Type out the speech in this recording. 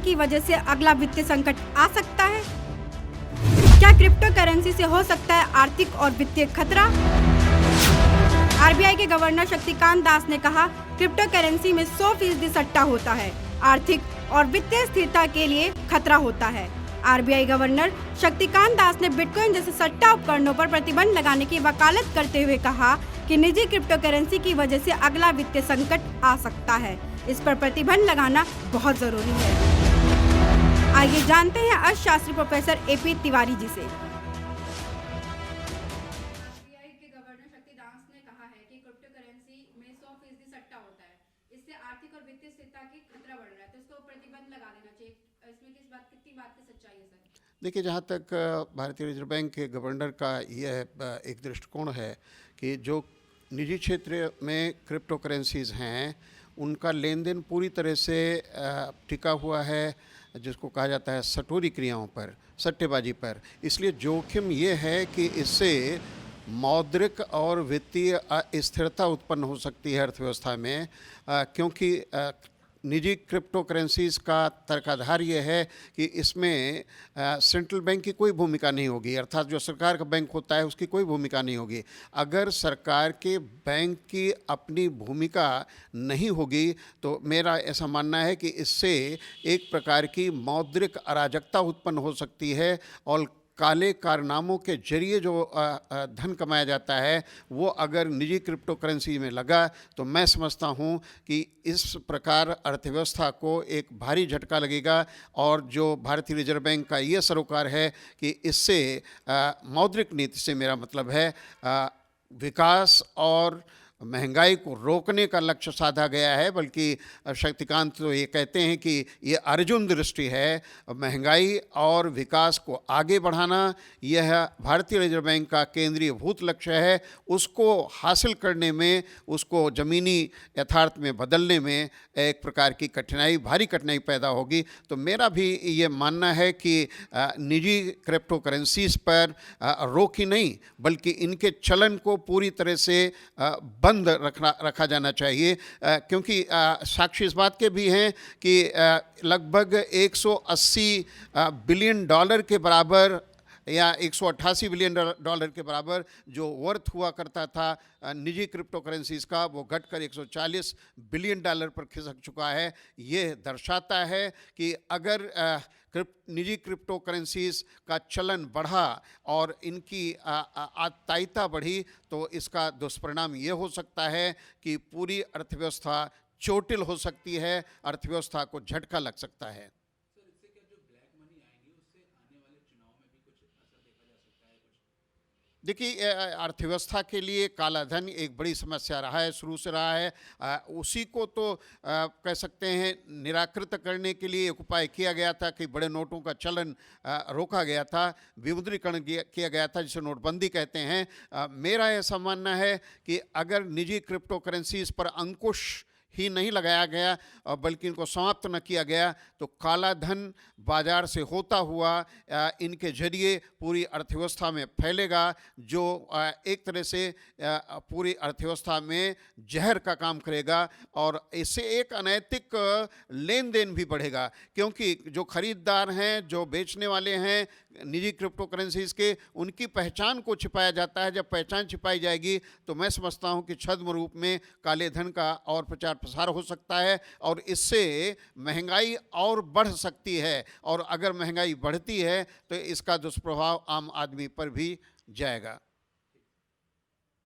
की वजह से अगला वित्तीय संकट आ सकता है? क्या क्रिप्टो करेंसी से हो सकता है आर्थिक और वित्तीय खतरा? आरबीआई के गवर्नर शक्तिकांत दास ने कहा, क्रिप्टो करेंसी में 100% सट्टा होता है, आर्थिक और वित्तीय स्थिरता के लिए खतरा होता है। आरबीआई गवर्नर शक्तिकांत दास ने बिटकॉइन जैसे सट्टा उपकरणों पर प्रतिबंध लगाने की वकालत करते हुए कहा कि निजी क्रिप्टो करेंसी की वजह से अगला वित्तीय संकट आ सकता है। इस पर प्रतिबंध लगाना बहुत जरूरी है। आइए जानते हैं अर्थशास्त्री प्रोफेसर एपी तिवारी जी से। आरबीआई के गवर्नर शक्तिकांत दास ने कहा है कि क्रिप्टो करेंसी में 100% सट्टा होता है, इससे आर्थिक और वित्तीय स्थिरता की खतरा बढ़ रहा है, तो इसको प्रतिबंध लगा देना चाहिए। इसमें कितनी बात की सच्चाई है सर? देखिए, जहाँ तक भारतीय रिजर्व बैंक के गवर्नर का यह एक दृष्टिकोण है कि जो निजी क्षेत्र में क्रिप्टो करेंसीज़ हैं उनका लेन देन पूरी तरह से टिका हुआ है, जिसको कहा जाता है सटोरी क्रियाओं पर, सट्टेबाजी पर। इसलिए जोखिम ये है कि इससे मौद्रिक और वित्तीय अस्थिरता उत्पन्न हो सकती है अर्थव्यवस्था में, क्योंकि निजी क्रिप्टो करेंसीज़ का तर्काधार ये है कि इसमें सेंट्रल बैंक की कोई भूमिका नहीं होगी, अर्थात जो सरकार का बैंक होता है उसकी कोई भूमिका नहीं होगी। अगर सरकार के बैंक की अपनी भूमिका नहीं होगी तो मेरा ऐसा मानना है कि इससे एक प्रकार की मौद्रिक अराजकता उत्पन्न हो सकती है और काले कारनामों के जरिए जो धन कमाया जाता है वो अगर निजी क्रिप्टो करेंसी में लगा तो मैं समझता हूँ कि इस प्रकार अर्थव्यवस्था को एक भारी झटका लगेगा। और जो भारतीय रिजर्व बैंक का ये सरोकार है कि इससे मौद्रिक नीति से मेरा मतलब है विकास और महंगाई को रोकने का लक्ष्य साधा गया है, बल्कि शक्तिकांत तो ये कहते हैं कि ये अर्जुन दृष्टि है। महंगाई और विकास को आगे बढ़ाना यह भारतीय रिजर्व बैंक का केंद्रीय भूत लक्ष्य है। उसको हासिल करने में, उसको ज़मीनी यथार्थ में बदलने में एक प्रकार की कठिनाई, भारी कठिनाई पैदा होगी। तो मेरा भी ये मानना है कि निजी क्रिप्टो करेंसीज़ पर रोक ही नहीं बल्कि इनके चलन को पूरी तरह से बंद रखा जाना चाहिए, क्योंकि साक्ष्य इस बात के भी हैं कि लगभग 180 बिलियन डॉलर के बराबर या 188 बिलियन डॉलर के बराबर जो वर्थ हुआ करता था निजी क्रिप्टो करेंसीज़ का, वो घटकर 140 बिलियन डॉलर पर खिसक चुका है। ये दर्शाता है कि अगर निजी क्रिप्टो करेंसीज़ का चलन बढ़ा और इनकी आतायिता बढ़ी तो इसका दुष्परिणाम ये हो सकता है कि पूरी अर्थव्यवस्था चोटिल हो सकती है, अर्थव्यवस्था को झटका लग सकता है। देखिए, अर्थव्यवस्था के लिए काला धन एक बड़ी समस्या रहा है, शुरू से रहा है। उसी को तो कह सकते हैं निराकृत करने के लिए एक उपाय किया गया था कि बड़े नोटों का चलन रोका गया था, विमुद्रीकरण किया गया था, जिसे नोटबंदी कहते हैं। मेरा ऐसा मानना है कि अगर निजी क्रिप्टो करेंसीज पर अंकुश ही नहीं लगाया गया बल्कि इनको समाप्त न किया गया तो काला धन बाजार से होता हुआ इनके जरिए पूरी अर्थव्यवस्था में फैलेगा, जो एक तरह से पूरी अर्थव्यवस्था में जहर का काम करेगा और इससे एक अनैतिक लेन देन भी बढ़ेगा, क्योंकि जो खरीदार हैं, जो बेचने वाले हैं निजी क्रिप्टो करेंसीज के, उनकी पहचान को छिपाया जाता है। जब पहचान छिपाई जाएगी तो मैं समझता हूं कि छद्म रूप में काले धन का और प्रचार प्रसार हो सकता है और इससे महंगाई और बढ़ सकती है, और अगर महंगाई बढ़ती है तो इसका दुष्प्रभाव आम आदमी पर भी जाएगा।